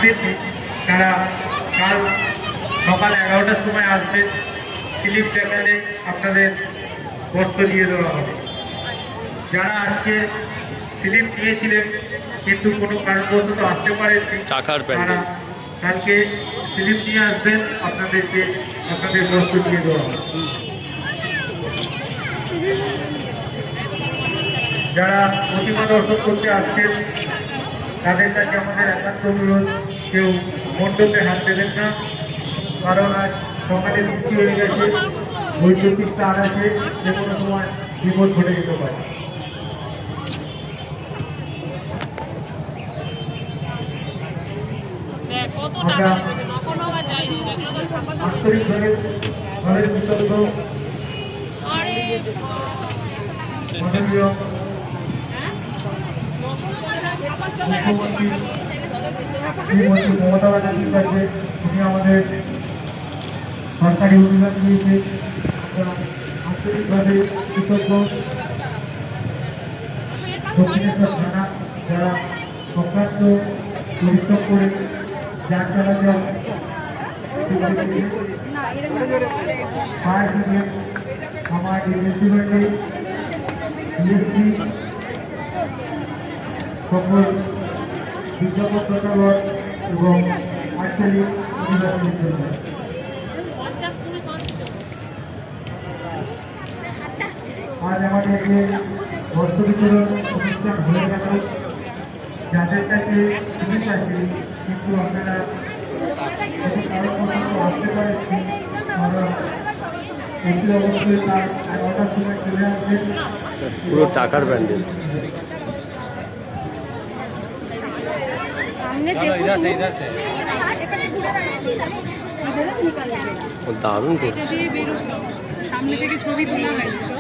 আসবেননি তারা কাল সকাল 11টার সময় আসবেন। স্লিপ দেখালে আপনাদের বস্ত্র দিয়ে দেওয়া হবে। যারা আজকে স্লিপ নিয়েছিলেন কিন্তু কোনো কারণবশত আসতে পারেননি, তারা কালকে স্লিপ নিয়ে আসবেন, আপনাদেরকে আপনাদের বস্ত্র দিয়ে দেওয়া হবে। যারা প্রতিমা দর্শন করতে আসছেন তাদের কাছে আমাদের একান্ত অনুরোধ, কেউ মণ্ডপে হাত দেবেন না, কারণ আজ সকালে বৃষ্টি হয়ে গেছে, বৈদ্যুতিক তার আছে, যে কোনো সময় বিপদ ঘটে যেতে পারে। আমরা আন্তরিকভাবে ঘরের বিতর্ক মাননীয় মুখ্যমন্ত্রী শ্রীমতী মমতা ব্যানার্জির কাছে উনি আমাদের সরকারি অনুদান দিয়েছে, আমরা আন্তরিকভাবে কৃতজ্ঞ। দক্ষিণেশ্বর থানা যারা সক্রান্ত পরিশ্রম করে যার চলাচল ফায়ার ব্রিগেড, আমার রেজিমেন্টে বিএসপি, সকল বিজ্ঞাপন প্রচারক এবং আঞ্চলিক অধিবাসীদের জন্য আজ আমাদের যে বস্ত্র বিতরণ অনুষ্ঠান হয়ে গেল, যাদের কাছে সুযোগ আছে কিন্তু আপনারা কারো পর্যন্ত আসতে পারেননি, আমরা অতি অবশ্যই তার 11টার সময় চলে আসবেন। পুরো টাকার ব্যান্ডেল দারুণ করছে। সামনে থেকে ছবি তোলা হয়েছে।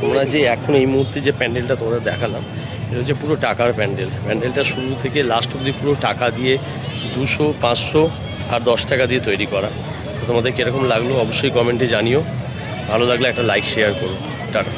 আমরা যে এখন এই মুহূর্তে যে প্যান্ডেলটা তোমাদের দেখালাম, এটা হচ্ছে পুরো টাকার প্যান্ডেল। প্যান্ডেলটা শুরু থেকে লাস্ট অবধি পুরো টাকা দিয়ে 200, 500 আর 10 টাকা দিয়ে তৈরি করা। তো তোমাদের কীরকম লাগলো অবশ্যই কমেন্টে জানিও। ভালো লাগলে একটা লাইক শেয়ার করো। টাটা।